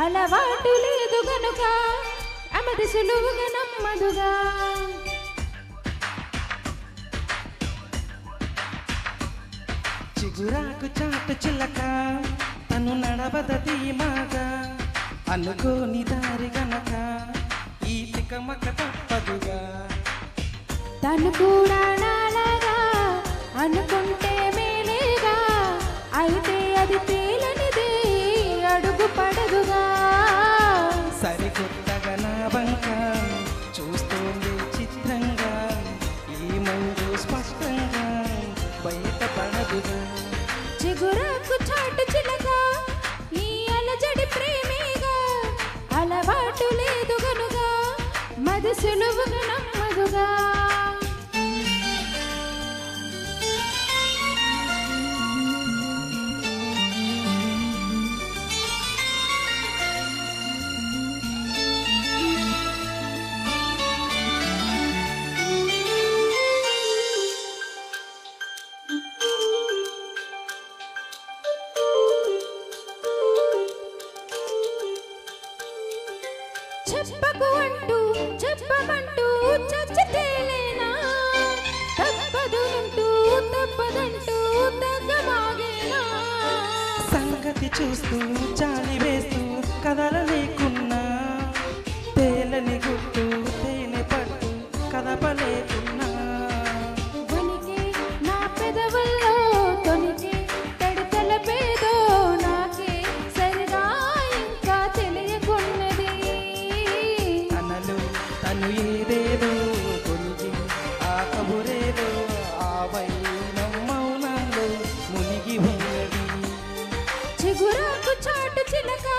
అలవాటు లేదు గనుక అమది సులువుగా నమ్మదుగా. చిగురాకు చాటు చిలక తను నడవదది మాగా, అనుకోని దారి గనక ఈ తికమక తప్పదుగా. తను కూడా నాలాగా అనుకుంటే మేలేగా, అయితే అది తేలనిదే అడుగు పడదుగా. సరికొత్తగా నా బంక చూస్తోంది చిత్రంగా, ఈ ముందు స్పష్టంగా బయటపడదుగా. చిగురాకు చాటు చిలక ఈ అలజడి ప్రేమేగా, అలవాటు లేదు గనుక మది సులువుగా నమ్మదుగా. చెప్పకు అంటూ చెప్పమంటూ చచ్చితేలేనా, తప్పదు అంటూ తప్పదంటూ తగ్గమాగేనా. సంగతి చూస్తూ చాలి వేస్తూ కదలలేకున్నా, తేలని గుట్టు తేనె పట్టు కదపలేకున్నా. వనికి నా పెదవుల్లో తొనికి తడితల పేదో నాకే సరిగా ఇంకా తెలియకున్నది. అనలు తను ఏదేదో కొనిగి ఆ కబురేదో ఆ వైనం మౌనంలో మునిగి ఉన్నది. చిగురాకు చాటు చిలక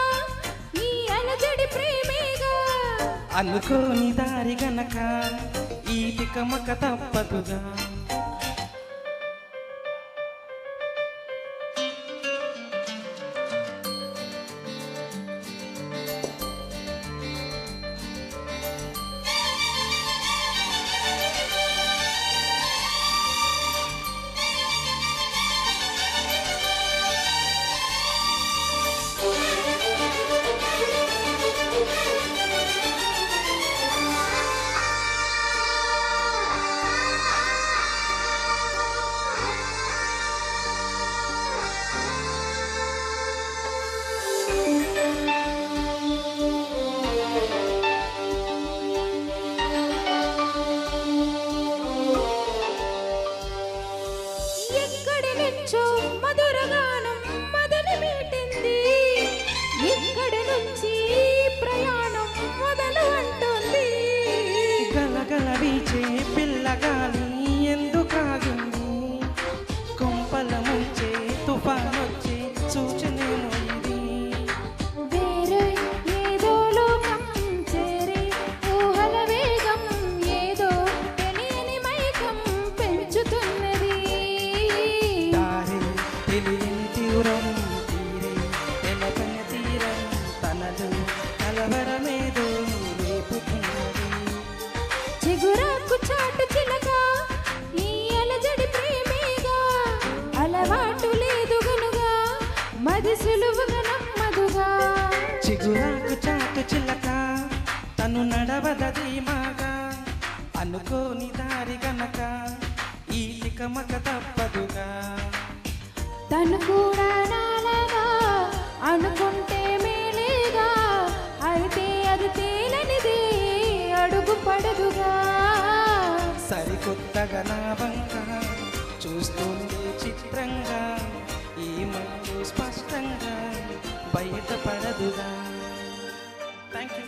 ఈ అలజడి ప్రేమేగా, అనుకోని దారి గనక ఈ తికమక తప్పదుగా. ఎక్కడి నుంచో మధురగానం మొదలు మీటింది, ఇక్కడి నుంచి ప్రయాణం మొదలు అంటుంది. గలగల వీచే పిల్లగాలి ఎందుకాగింది, కొంపల ముంచే తుఫానొచ్చే సూచనేమో ఇది. వేరే ఏదో లోకం చేరి ఊహల వేగం ఏదో తెలియని మైకం పెంచుతున్నది. దారి తెలియని తీవ్రం తీరే తెలపని తీరం తనలు కలవరమేదో రేపుతున్నది. చిగురాకు చాటు చిలక ఈ అలజడి ప్రేమేగా, అలవాటు లేదు గనుక మది సులువుగా నమ్మదుగా. చిగురాకు చాటు చిలక తను నడవదది మాగా, అనుకోని దారి గనక ఈ తికమక తప్పదుగా. తను కూడా నాలాగా అనుకుంటే మేలేగా, అయితే అది తేలనిదే అడుగు పడదుగా. సరికొత్తగా నా బంక చూస్తుంది చిత్రంగా, ఈ ముందు స్పష్టంగా బయటపడదుగా. Thank you.